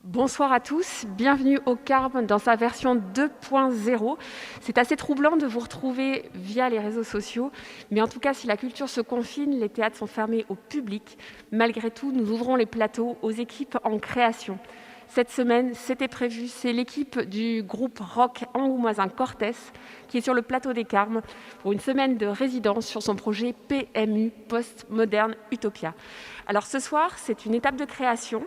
Bonsoir à tous, bienvenue au Carme dans sa version 2.0. C'est assez troublant de vous retrouver via les réseaux sociaux, mais en tout cas, si la culture se confine, les théâtres sont fermés au public. Malgré tout, nous ouvrons les plateaux aux équipes en création. Cette semaine, c'était prévu, c'est l'équipe du groupe rock angoumoisin Cortès qui est sur le plateau des Carmes pour une semaine de résidence sur son projet PMU, Post-Moderne Utopia. Alors ce soir, c'est une étape de création.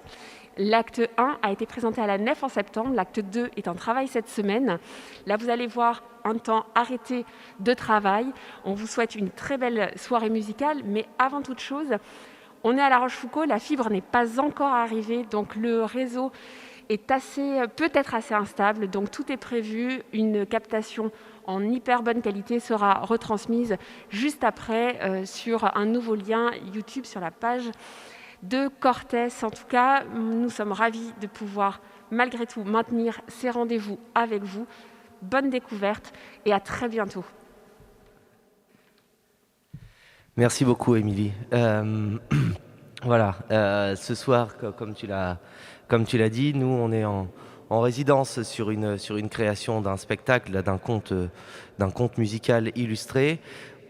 L'acte 1 a été présenté à la Nef en septembre, l'acte 2 est en travail cette semaine. Là, vous allez voir un temps arrêté de travail. On vous souhaite une très belle soirée musicale, mais avant toute chose, on est à La Rochefoucauld, la fibre n'est pas encore arrivée, donc le réseau est peut-être assez instable, donc tout est prévu. Une captation en hyper bonne qualité sera retransmise juste après sur un nouveau lien YouTube sur la page de Cortès. En tout cas, nous sommes ravis de pouvoir malgré tout maintenir ces rendez-vous avec vous. Bonne découverte et à très bientôt. Merci beaucoup, Émilie. Voilà, ce soir, comme tu l'as dit, nous, on est en résidence sur une création d'un spectacle, d'un conte musical illustré.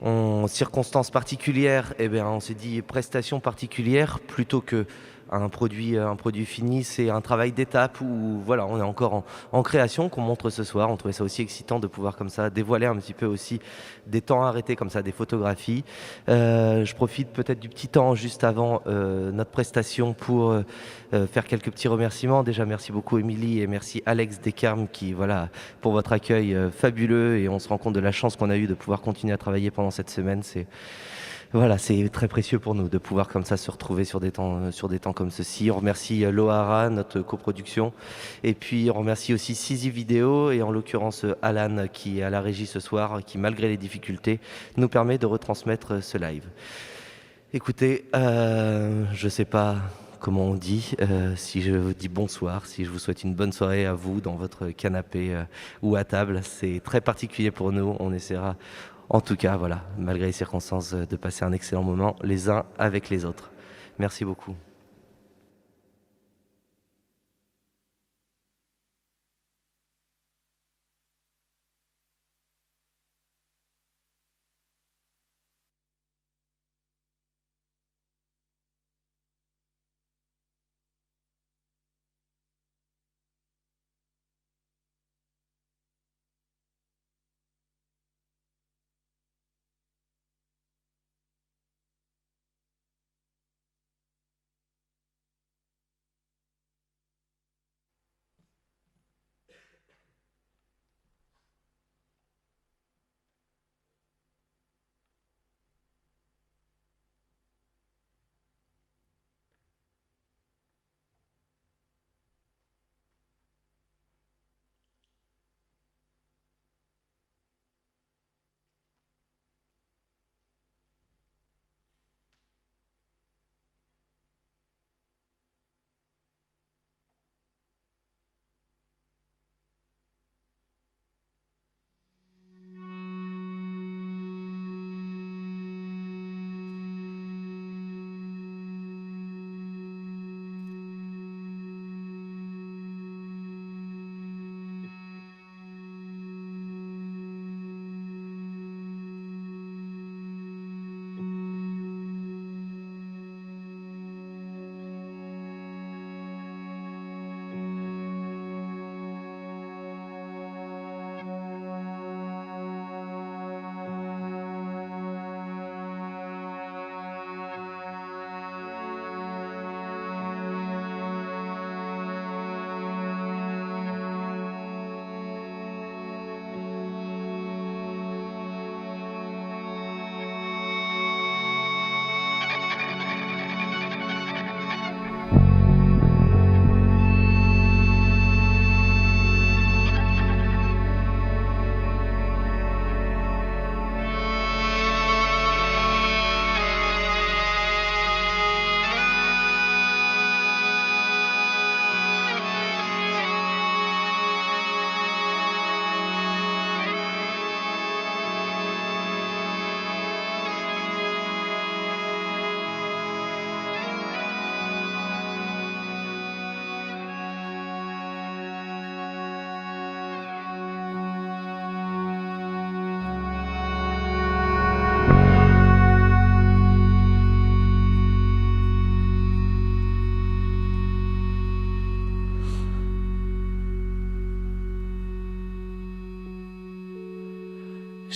En circonstances particulières, eh bien, on s'est dit prestation particulière plutôt que un produit fini. C'est un travail d'étape où voilà, on est encore en création qu'on montre ce soir. On trouvait ça aussi excitant de pouvoir comme ça dévoiler un petit peu aussi des temps arrêtés comme ça, des photographies. Je profite peut-être du petit temps juste avant notre prestation pour faire quelques petits remerciements. Déjà, merci beaucoup Émilie et merci Alex Descarmes pour votre accueil fabuleux, et on se rend compte de la chance qu'on a eue de pouvoir continuer à travailler pendant cette semaine. C'est très précieux pour nous de pouvoir comme ça se retrouver sur des temps comme ceci. On remercie Lohara, notre coproduction, et puis on remercie aussi Sisi Vidéo et en l'occurrence Alan qui est à la régie ce soir, qui malgré les difficultés nous permet de retransmettre ce live. Écoutez, je sais pas comment on dit, si je vous dis bonsoir, si je vous souhaite une bonne soirée à vous dans votre canapé ou à table. C'est très particulier pour nous, on essaiera en tout cas, voilà, malgré les circonstances, de passer un excellent moment les uns avec les autres. Merci beaucoup.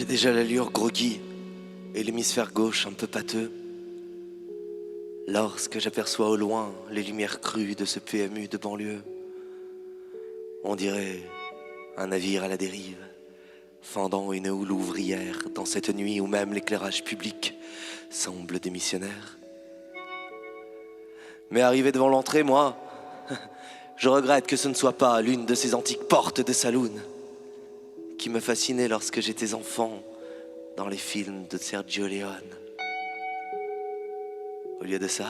J'ai déjà l'allure groggy et l'hémisphère gauche un peu pâteux. Lorsque j'aperçois au loin les lumières crues de ce PMU de banlieue, on dirait un navire à la dérive, fendant une houle ouvrière dans cette nuit où même l'éclairage public semble démissionnaire. Mais arrivé devant l'entrée, moi, je regrette que ce ne soit pas l'une de ces antiques portes de saloon qui me fascinaient lorsque j'étais enfant dans les films de Sergio Leone. Au lieu de ça,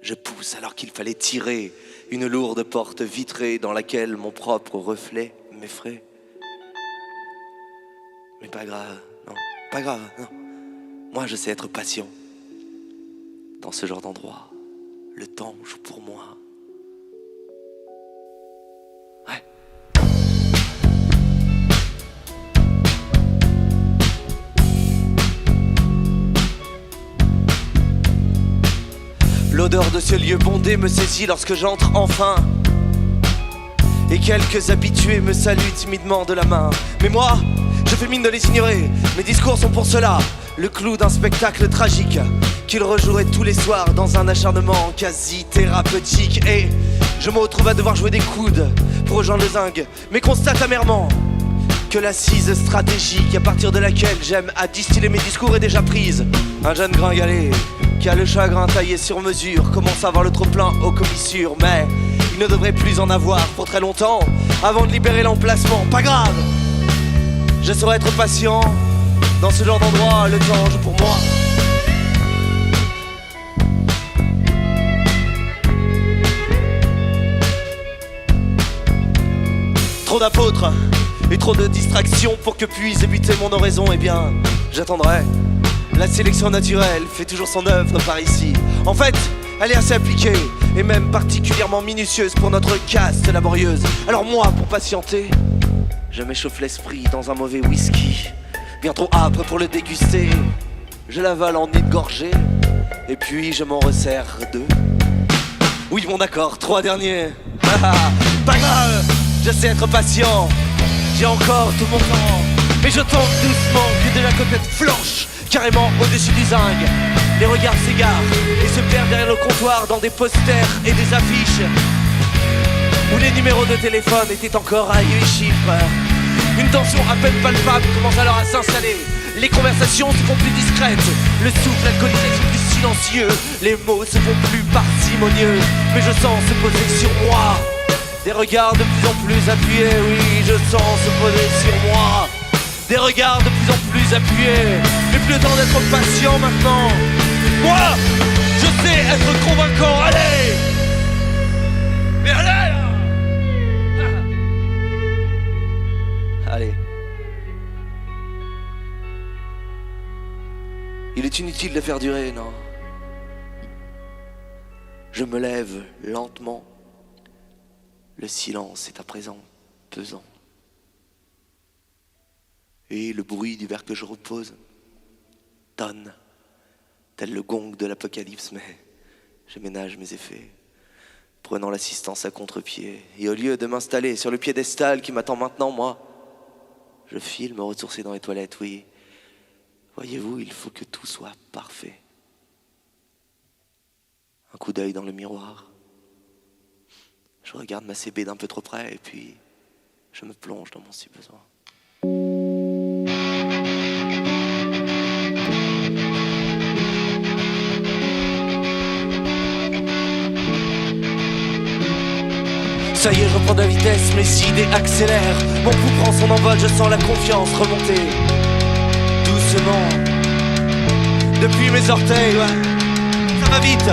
je pousse alors qu'il fallait tirer une lourde porte vitrée dans laquelle mon propre reflet m'effraie. Mais pas grave, non, pas grave, non. Moi, je sais être patient. Dans ce genre d'endroit, le temps joue pour moi. Ouais. L'odeur de ce lieu bondé me saisit lorsque j'entre enfin. Et quelques habitués me saluent timidement de la main. Mais moi, je fais mine de les ignorer. Mes discours sont pour cela le clou d'un spectacle tragique qu'ils rejoueraient tous les soirs dans un acharnement quasi thérapeutique. Et je me retrouve à devoir jouer des coudes pour rejoindre le zinc, mais constate amèrement que l'assise stratégique à partir de laquelle j'aime à distiller mes discours est déjà prise. Un jeune gringalet qui a le chagrin taillé sur mesure commence à avoir le trop-plein aux commissures, mais il ne devrait plus en avoir pour très longtemps avant de libérer l'emplacement. Pas grave, je saurais être patient dans ce genre d'endroit, le temps joue pour moi. Trop d'apôtres et trop de distractions pour que puisse débuter mon oraison. Eh bien, j'attendrai. La sélection naturelle fait toujours son œuvre par ici. En fait, elle est assez appliquée et même particulièrement minutieuse pour notre caste laborieuse. Alors moi, pour patienter, je m'échauffe l'esprit dans un mauvais whisky, bien trop âpre pour le déguster. Je l'avale en une gorgée et puis je m'en resserre deux. Oui, bon d'accord, 3 derniers. Pas grave, je sais être patient. J'ai encore tout mon temps, mais je tente doucement que de la côtelette flanche carrément au-dessus du zinc. Les regards s'égarent et se perdent derrière le comptoir dans des posters et des affiches où les numéros de téléphone étaient encore à 8 chiffres. Une tension à peine palpable commence alors à s'installer. Les conversations se font plus discrètes, le souffle alcoolisé est plus silencieux, les mots se font plus parcimonieux, mais je sens se poser sur moi des regards de plus en plus appuyés. Oui, je sens se poser sur moi des regards de plus en plus appuyés. Mais plus le temps d'être patient maintenant. Moi, je sais être convaincant. Allez, mais allez là. Allez. Il est inutile de faire durer, non. Je me lève lentement. Le silence est à présent pesant. Et le bruit du verre que je repose tonne, tel le gong de l'apocalypse, mais je ménage mes effets, prenant l'assistance à contre-pied. Et au lieu de m'installer sur le piédestal qui m'attend maintenant, moi, je file me ressourcer dans les toilettes, oui. Voyez-vous, il faut que tout soit parfait. Un coup d'œil dans le miroir. Je regarde ma CB d'un peu trop près et puis je me plonge dans mon si-besoin. Ça y est, je reprends de la vitesse, mes idées accélèrent. Mon pouls prend son envol, je sens la confiance remonter. Doucement, depuis mes orteils, ouais. Ça va vite.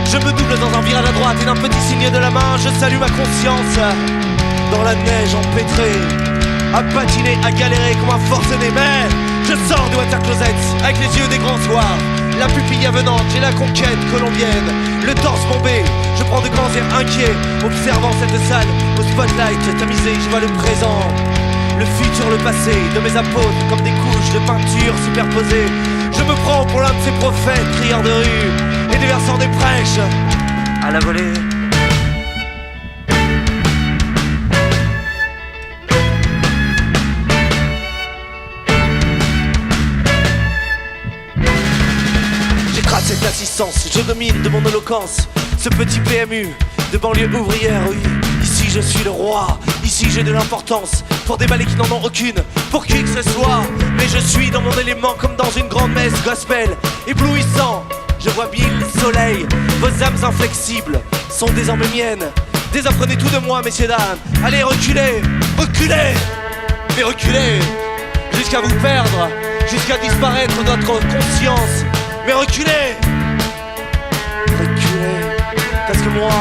Je me double dans un virage à droite et d'un petit signe de la main, je salue ma conscience. Dans la neige empêtrée, à patiner, à galérer comme un forcené. Mais je sors du water closet avec les yeux des grands soirs, la pupille avenante, j'ai la conquête colombienne, le torse bombé, je prends de grands airs inquiets, observant cette salle au spotlight tamisé, je vois le présent, le futur, le passé, de mes apôtres comme des couches de peinture superposées. Je me prends pour l'un de ces prophètes, crieurs de rue et déversant des prêches à la volée. sens. Je domine de mon éloquence ce petit PMU de banlieue ouvrière, oui. Ici je suis le roi, ici j'ai de l'importance pour des balais qui n'en ont aucune, pour qui que ce soit. Mais je suis dans mon élément comme dans une grande messe gospel, éblouissant. Je vois mille soleils, vos âmes inflexibles sont désormais miennes. Désapprenez tout de moi, messieurs, dames. Allez, reculez, reculez, mais reculez, jusqu'à vous perdre, jusqu'à disparaître de notre conscience. Mais reculez, reculez, parce que moi,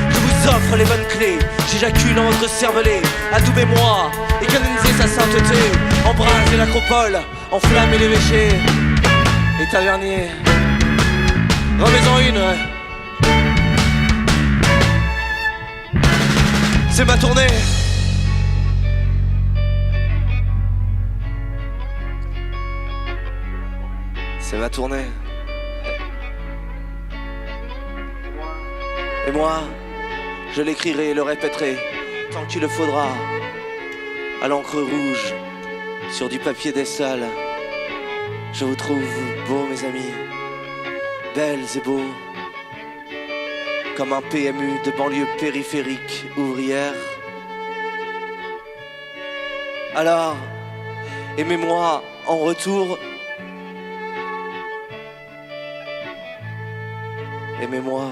je vous offre les bonnes clés. J'éjacule dans votre cervelet, adoubez-moi et canonisez sa sainteté. Embrasez l'acropole, enflammez l'évêché et tavernier. Remets-en une, ouais. C'est ma tournée. C'est ma tournée. Et moi, je l'écrirai et le répéterai tant qu'il le faudra, à l'encre rouge, sur du papier des salles. Je vous trouve beaux, mes amis, belles et beaux, comme un PMU de banlieue périphérique ouvrière. Alors, aimez-moi en retour. Aimez-moi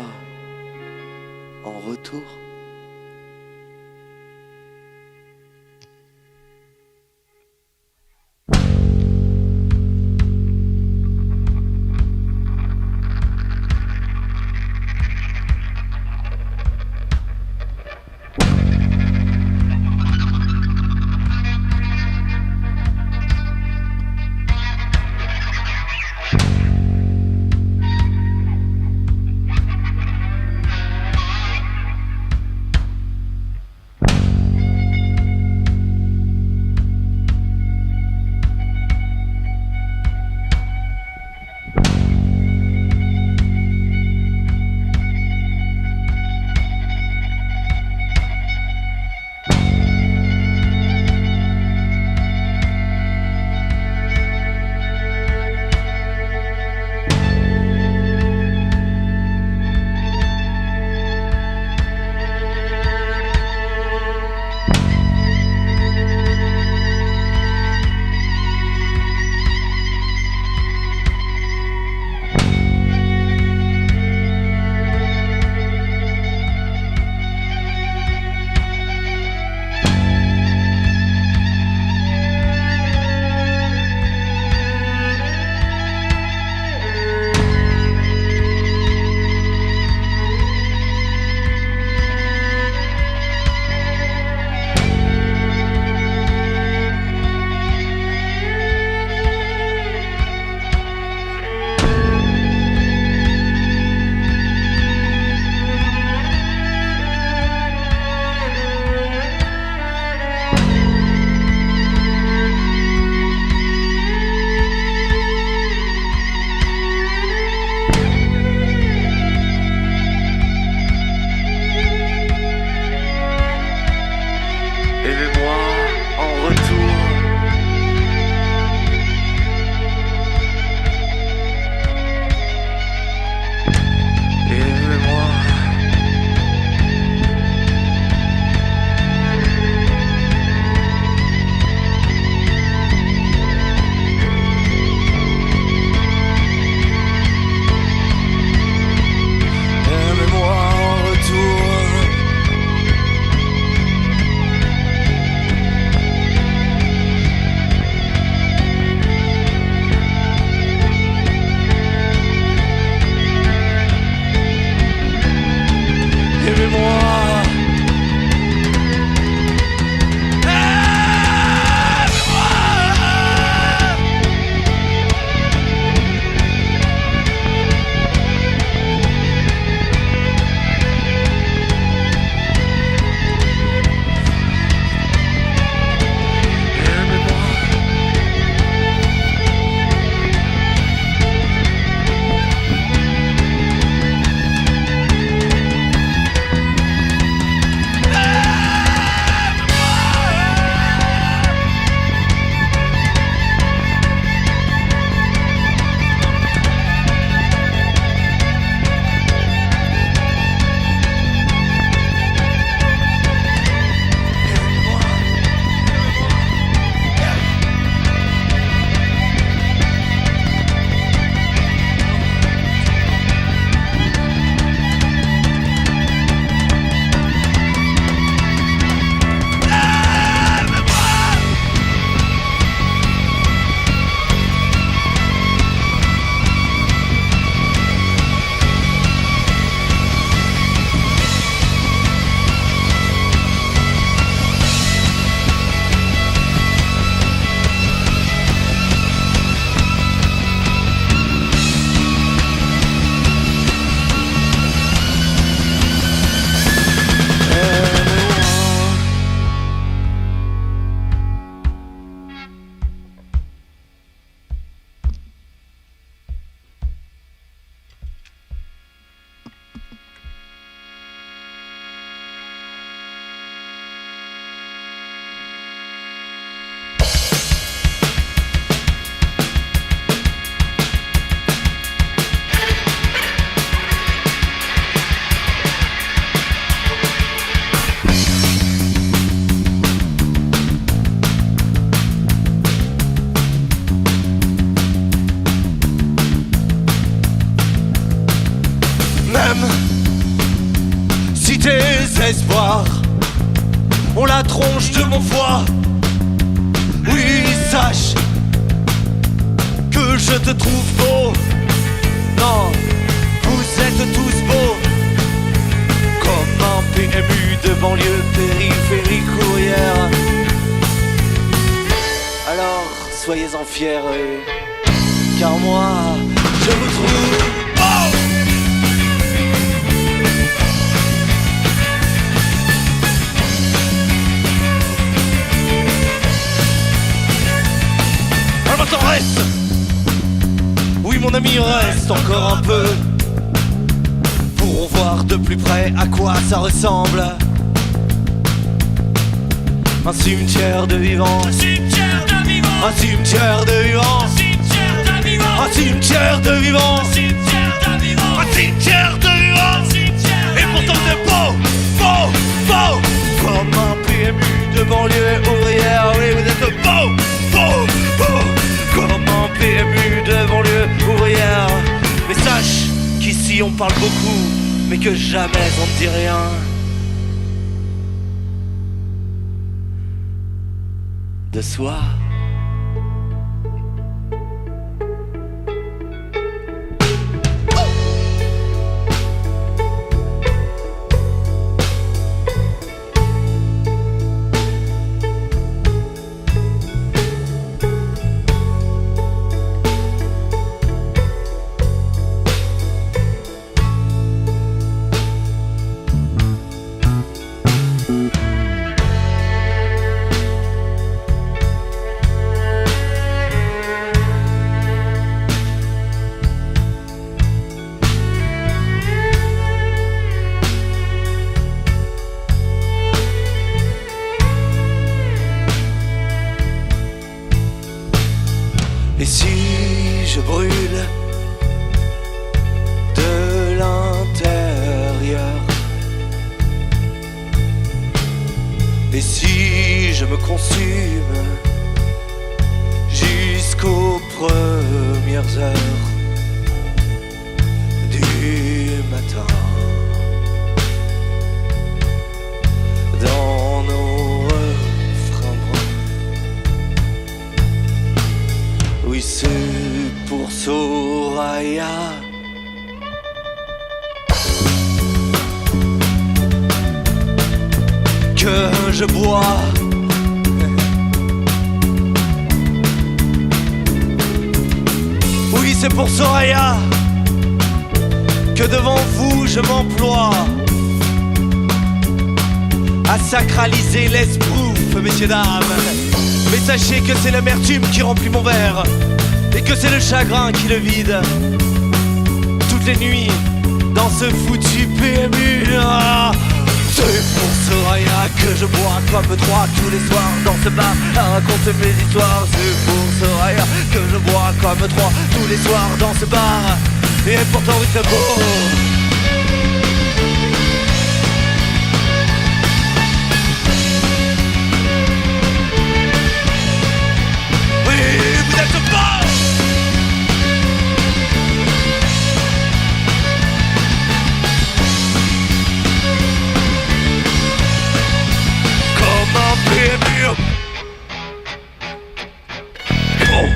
en retour. désespoir ont la tronche de mon foie. Oui, sache que je te trouve beau. Non, vous êtes tous beaux, comme un PMU de banlieue périphérique ouvrière. Alors, soyez-en fiers, car moi, je vous trouve beau. Alors maintenant reste. Oui mon ami, reste encore un peu pour voir de plus près à quoi ça ressemble. Un cimetière de vivants, un cimetière de vivants, un cimetière de vivants, un cimetière de vivants, un cimetière de vivants. Et pourtant c'est beau, beau, beau, comme un PMU de banlieue ouvrière. Oui, vous êtes beau, beau, beau, comme un PMU de banlieue ouvrière. Mais sache qu'ici on parle beaucoup, mais que jamais on ne dit rien. De soi. Et si je brûle de l'intérieur? Et si je me consume jusqu'aux premières heures du matin dans nos refrains bruns? Oui, c'est pour Soraya que je bois. Oui, c'est pour Soraya que devant vous je m'emploie à sacraliser l'esbrouf, messieurs, dames. Mais sachez que c'est l'amertume qui remplit mon verre et que c'est le chagrin qui le vide. Toutes les nuits dans ce foutu PMU. Ah, c'est pour Soraya que je bois comme trois tous les soirs dans ce bar à raconter mes histoires. C'est pour Soraya que je bois comme trois tous les soirs dans ce bar. Et pourtant oui c'est beau. Vous êtes beau. Comme un PMU. Oh.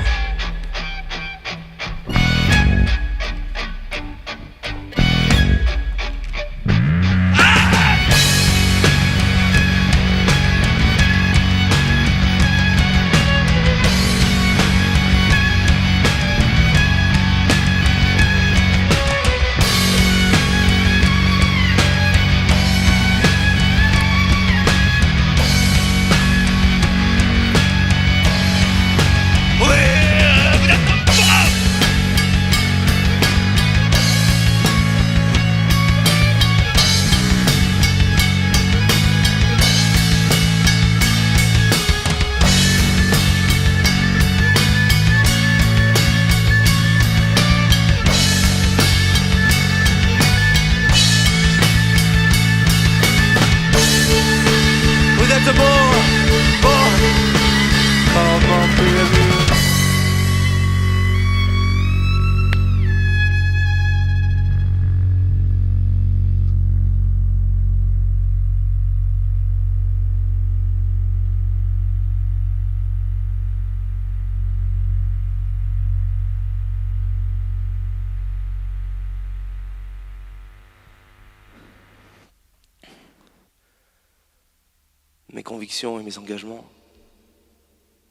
Mes convictions et mes engagements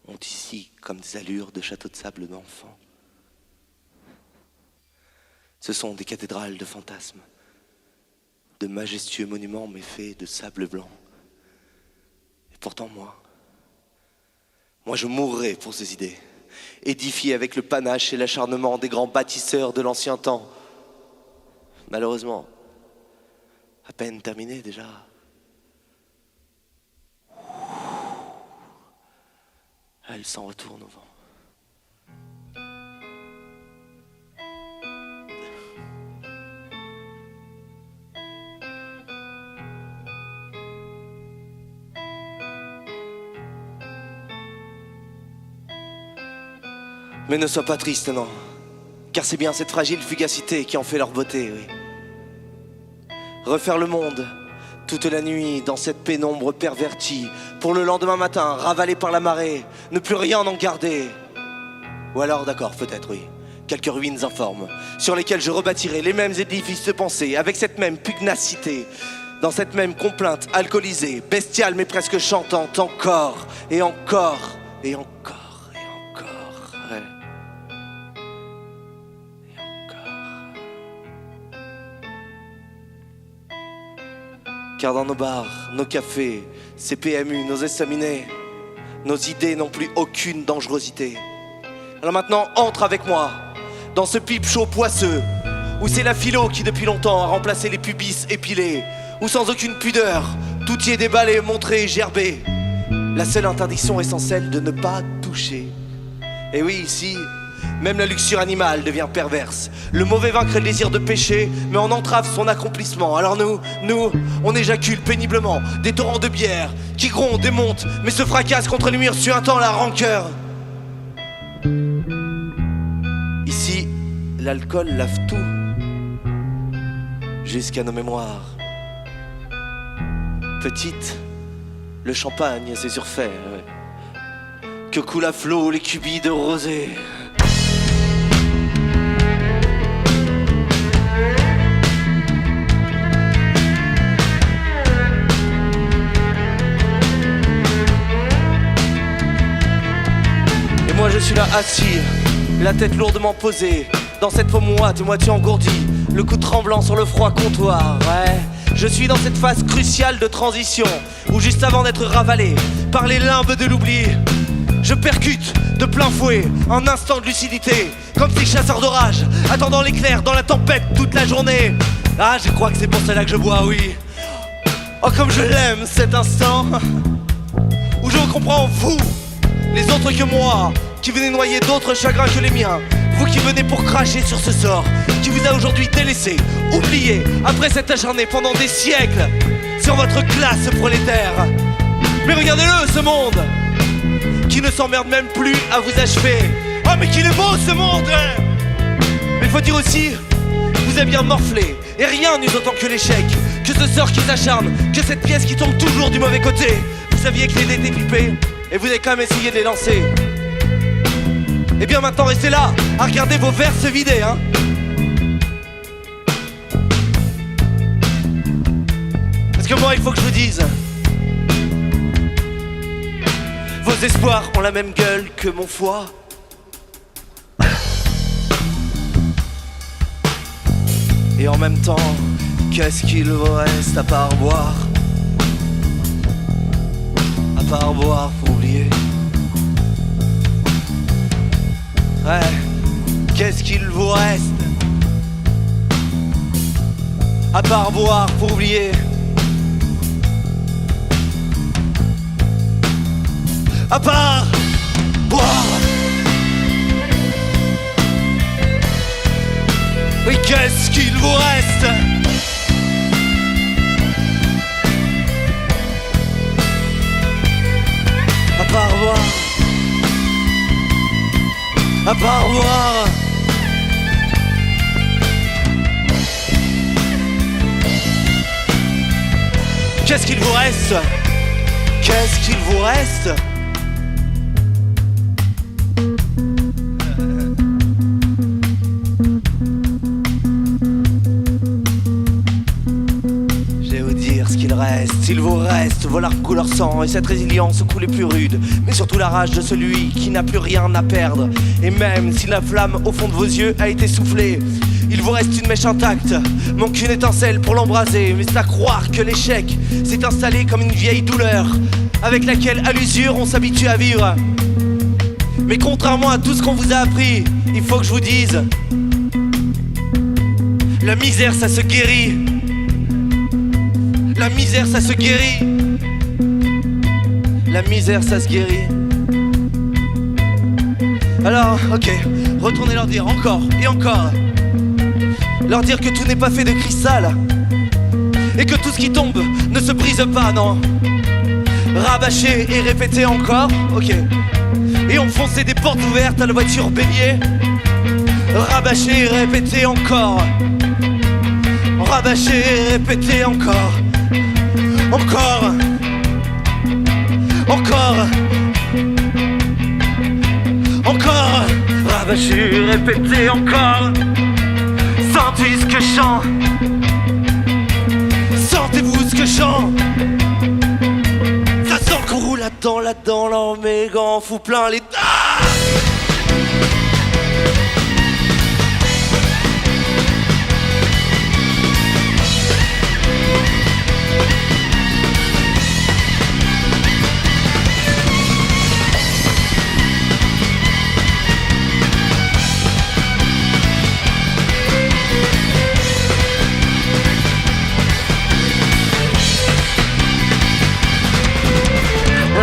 ont ici comme des allures de château de sable d'enfant. Ce sont des cathédrales de fantasmes, de majestueux monuments mais faits de sable blanc. Et pourtant moi je mourrais pour ces idées, édifiées avec le panache et l'acharnement des grands bâtisseurs de l'ancien temps. Malheureusement, à peine terminé déjà. Elle s'en retourne au vent. Mais ne sois pas triste, non. Car c'est bien cette fragile fugacité qui en fait leur beauté, oui. Refaire le monde, toute la nuit, dans cette pénombre pervertie, pour le lendemain matin, ravalé par la marée, ne plus rien en garder. Ou alors, d'accord, peut-être, oui, quelques ruines informes, sur lesquelles je rebâtirai les mêmes édifices de pensée, avec cette même pugnacité, dans cette même complainte alcoolisée, bestiale mais presque chantante, encore, et encore, et encore, et encore, ouais. Car dans nos bars, nos cafés, ces PMU, nos estaminets, nos idées n'ont plus aucune dangerosité. Alors maintenant, entre avec moi dans ce pipe chaud poisseux, où c'est la philo qui depuis longtemps a remplacé les pubis épilés, où sans aucune pudeur, tout y est déballé, montré, gerbé. La seule interdiction est celle de ne pas toucher. Et oui, ici, même la luxure animale devient perverse. Le mauvais vaincre le désir de pécher, mais on entrave son accomplissement. Alors nous, on éjacule péniblement des torrents de bière qui grondent et montent, mais se fracassent contre les murs suintant la rancœur. Ici, l'alcool lave tout, jusqu'à nos mémoires. Petite, le champagne c'est surfait, ouais. Que coule à flot les cubis de rosée. Et moi je suis là assis, la tête lourdement posée, dans cette peau moite et moitié engourdie, le cou tremblant sur le froid comptoir, ouais. Je suis dans cette phase cruciale de transition, où juste avant d'être ravalé par les limbes de l'oubli, je percute de plein fouet un instant de lucidité, comme ces chasseurs d'orage, attendant l'éclair dans la tempête toute la journée. Ah, je crois que c'est pour cela que je bois, oui. Oh, comme je l'aime cet instant, où je comprends vous, les autres que moi, qui venez noyer d'autres chagrins que les miens. Vous qui venez pour cracher sur ce sort qui vous a aujourd'hui délaissé, oublié, après s'être acharné pendant des siècles sur votre classe prolétaire. Mais regardez-le, ce monde qui ne s'emmerde même plus à vous achever. Oh mais qu'il est beau ce monde! Mais il faut dire aussi, vous avez bien morflé, et rien n'eut autant que l'échec, que ce sort qui s'acharne, que cette pièce qui tombe toujours du mauvais côté. Vous saviez que les dés étaient pipés, et vous avez quand même essayé de les lancer. Et bien maintenant restez là, à regarder vos verres se vider, hein. Parce que moi il faut que je vous dise, vos espoirs ont la même gueule que mon foie. Et en même temps, qu'est-ce qu'il vous reste à part boire? À part boire pour oublier. Ouais, qu'est-ce qu'il vous reste à part boire pour oublier? À part boire. Oui, qu'est-ce qu'il vous reste? À part boire. À part boire. Qu'est-ce qu'il vous reste? Qu'est-ce qu'il vous reste? Je vais vous dire ce qu'il reste, il vous reste vos larmes couleur sang et cette résilience au coup les plus rudes, mais surtout la rage de celui qui n'a plus rien à perdre. Et même si la flamme au fond de vos yeux a été soufflée, il vous reste une mèche intacte, manque une étincelle pour l'embraser. Mais c'est à croire que l'échec s'est installé comme une vieille douleur avec laquelle à l'usure on s'habitue à vivre. Mais contrairement à tout ce qu'on vous a appris, il faut que je vous dise, la misère ça se guérit. La misère ça se guérit. La misère ça se guérit. Alors, ok, retournez leur dire encore et encore. Leur dire que tout n'est pas fait de cristal et que tout ce qui tombe ne se brise pas, non. Rabâcher et répéter encore, ok. Et enfoncer des portes ouvertes à la voiture bélier. Rabâcher et répéter encore. Rabâcher et répéter encore. Encore. Encore. Encore. Rabâcher et répéter encore. Sentez ce que je chante. Sentez-vous ce que je chante. Ça sent qu'on roule là-dedans, là, mes gants fout plein les dents.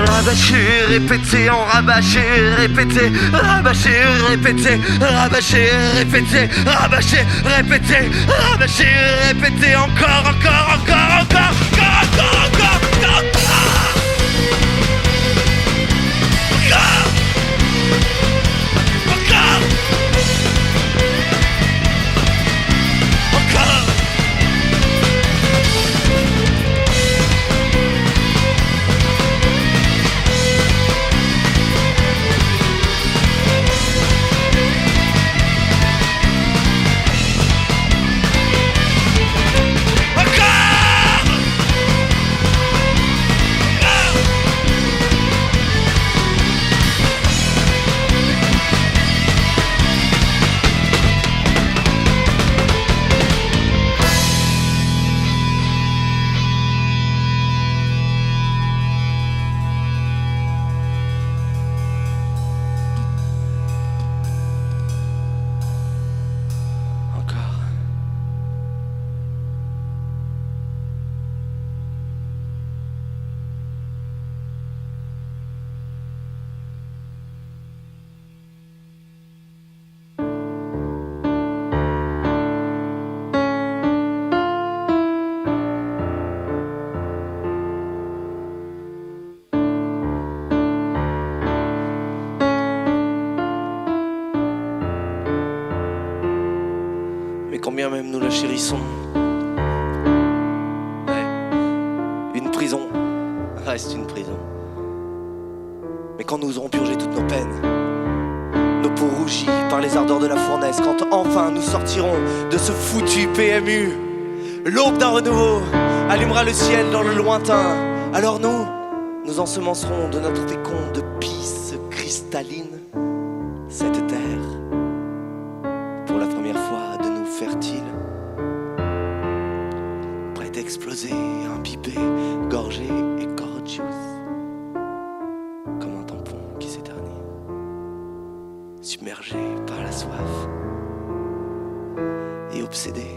Rabâcher, répéter, en rabâcher, répéter, rabâcher, répéter, rabâcher, répéter, rabâcher, répéter, rabâcher, répéter, encore, encore, encore, encore, encore, encore, encore, encore. Combien même nous la chérissons. Ouais. Une prison reste une prison. Mais quand nous aurons purgé toutes nos peines, nos peaux rougies par les ardeurs de la fournaise, quand enfin nous sortirons de ce foutu PMU, l'aube d'un renouveau allumera le ciel dans le lointain. Alors nous ensemencerons de notre féconde pisse cristalline cette terre, pour la première fois de nous fertile, prêt à exploser, imbibé, gorgé et gorgeous, comme un tampon qui s'éternise, submergé par la soif et obsédé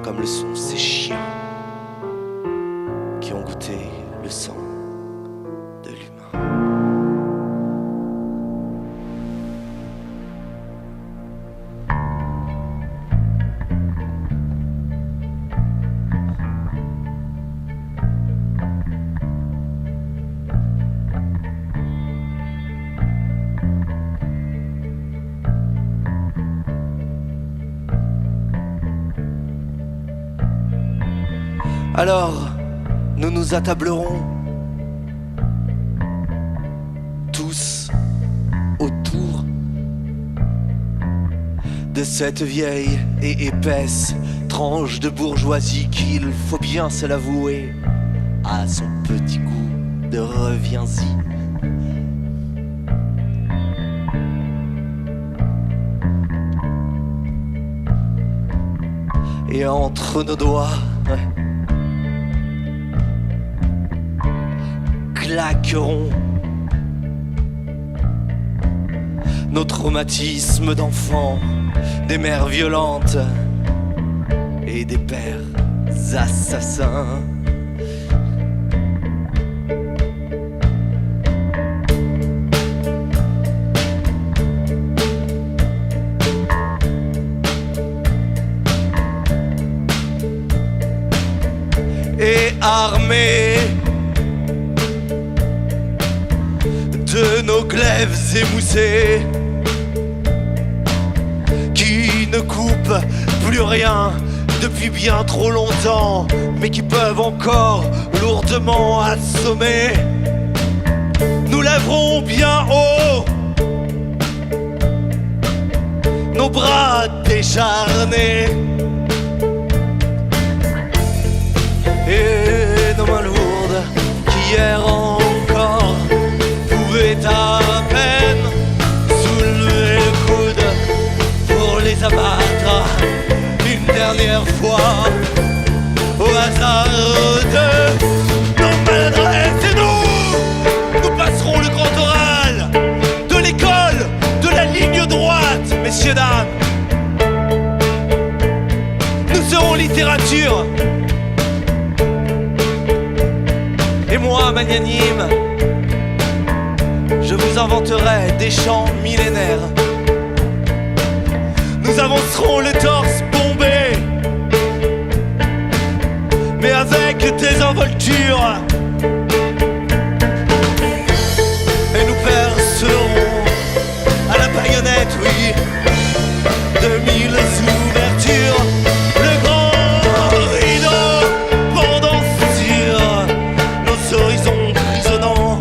comme le sont ces chiens qui ont goûté le sang de l'humain. Alors, nous nous attablerons tous autour de cette vieille et épaisse tranche de bourgeoisie qu'il faut bien se l'avouer a son petit goût de reviens-y. Et entre nos doigts, claqueront nos traumatismes d'enfants, des mères violentes et des pères assassins. Et armés de nos glaives émoussés qui ne coupent plus rien depuis bien trop longtemps, mais qui peuvent encore lourdement assommer, nous lèverons bien haut nos bras décharnés et nos mains lourdes qui hier encore pouvaient à peine soulever le coude pour les abattre une dernière fois au hasard de nos maladresses. Et nous passerons le grand oral de l'école de la ligne droite, messieurs, dames. Nous serons littérature. Et moi, magnanime, je vous inventerai des chants millénaires. Nous avancerons le torse bombé, mais avec désinvolture. Et nous percerons à la baïonnette, oui, de mille ouvertures le grand rideau pendant sur nos horizons grisonnants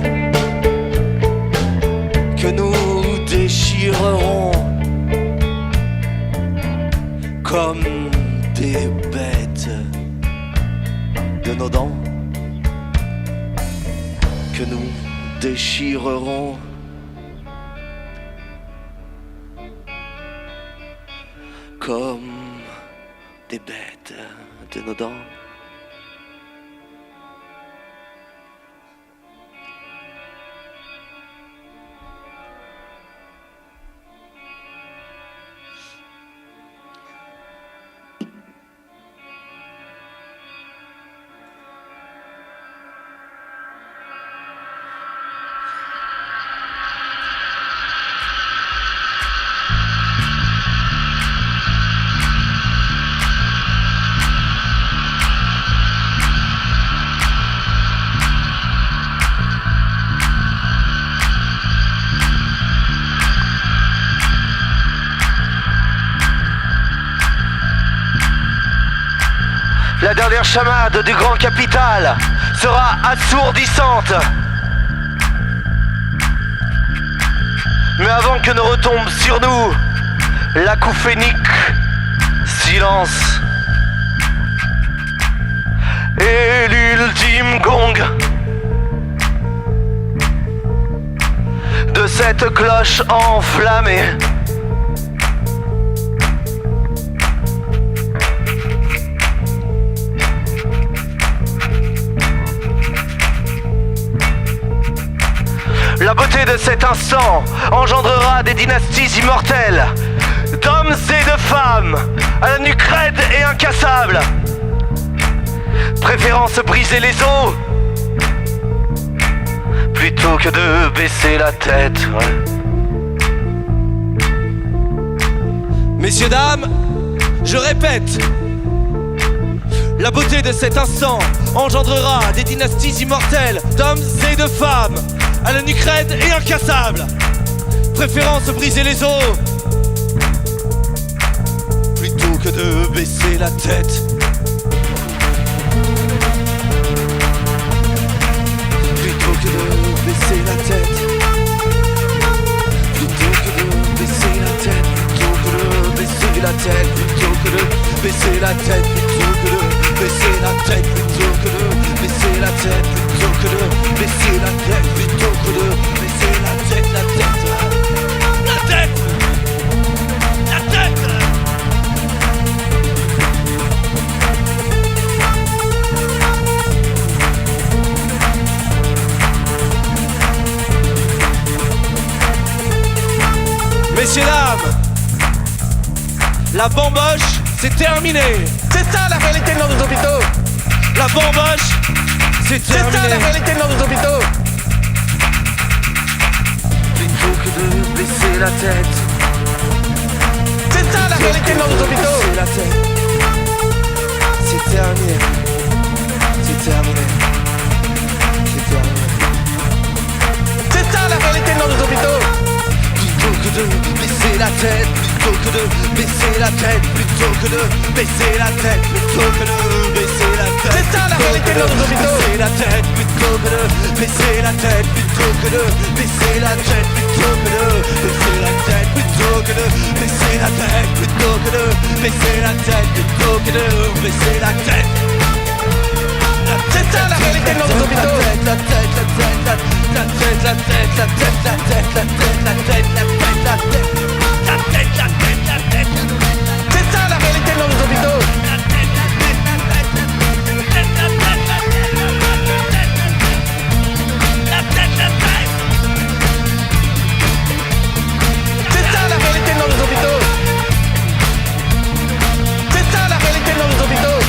que nous déchirerons comme des bêtes de nos dents, que nous déchirerons comme des bêtes de nos dents. La dernière chamade du grand capital sera assourdissante. Mais avant que ne retombe sur nous l'acouphénique silence et l'ultime gong de cette cloche enflammée, la beauté de cet instant engendrera des dynasties immortelles, d'hommes et de femmes, à la nuque raide et incassable, préférant se briser les os plutôt que de baisser la tête. Messieurs, dames, je répète, la beauté de cet instant engendrera des dynasties immortelles, d'hommes et de femmes, à la nuque raide et incassable, préférant se briser les os plutôt que de baisser la tête. Plutôt que de baisser la tête. Plutôt que de baisser la tête. Plutôt que de baisser la tête. Plutôt que de baisser la tête. Plutôt que de baisser la tête. Plutôt que de baisser la tête. La bamboche, c'est terminé. C'est ça la réalité dans nos hôpitaux. La bamboche, c'est terminé. C'est ça la réalité dans nos hôpitaux. Plutôt que de baisser la tête. C'est ça la réalité dans nos hôpitaux. Baisser la tête. C'est terminé. C'est terminé. C'est terminé. C'est ça la réalité dans nos hôpitaux. Plutôt que de baisser la tête, plutôt que de baisser la tête, plutôt que de baisser la tête, plutôt que de baisser la tête. C'est ça la réalité dans nos hôpitaux. Baisser la tête, plutôt que de baisser la tête, plutôt que de baisser la tête, plutôt que de baisser la tête, plutôt que de baisser la tête, plutôt que de baisser la tête, plutôt que de baisser la tête. C'est ça la réalité dans nos hôpitaux. La tête, la tête, la tête, la tête, la tête, la tête, la tête, la tête, la tête, la tête, la tête, la tête, la tête, la tête. C'est ça la réalité dans nos hôpitaux. C'est ça la réalité dans nos hôpitaux. C'est ça la réalité dans nos hôpitaux.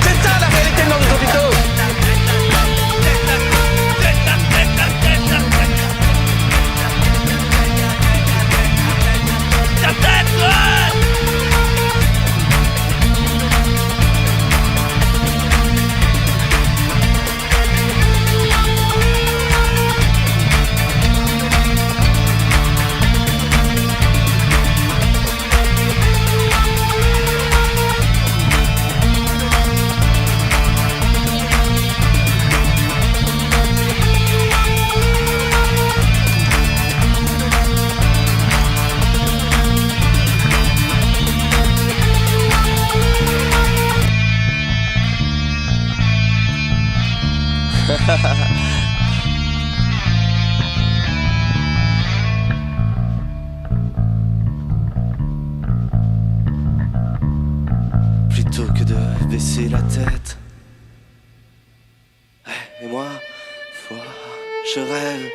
C'est ça la réalité dans nos hôpitaux. Plutôt que de baisser la tête. Et moi, je rêve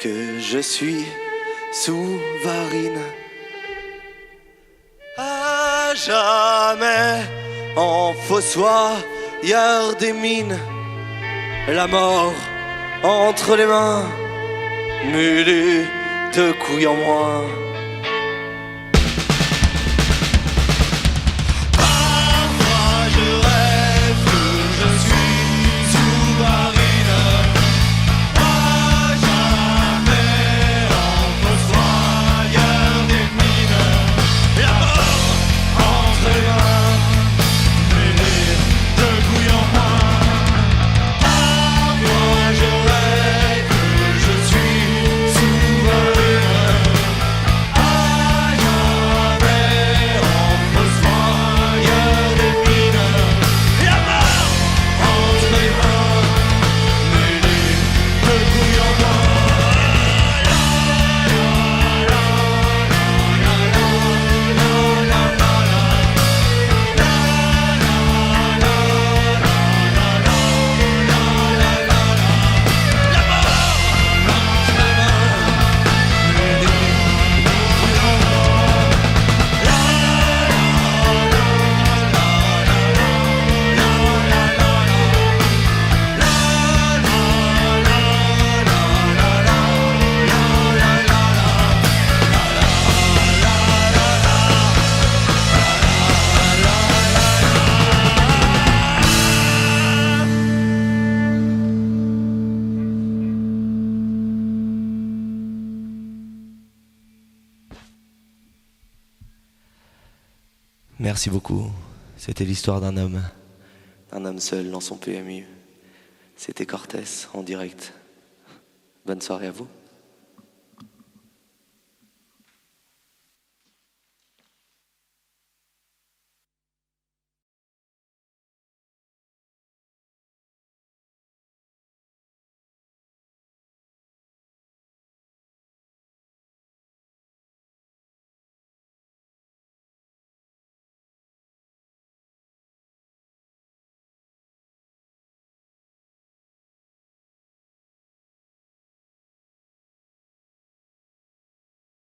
que je suis sous-varine. À jamais en fossoyeur des mines. La mort entre les mains, mulu de couilles en moins. Merci beaucoup. C'était l'histoire d'un homme seul dans son PMU. C'était Cortés en direct. Bonne soirée à vous.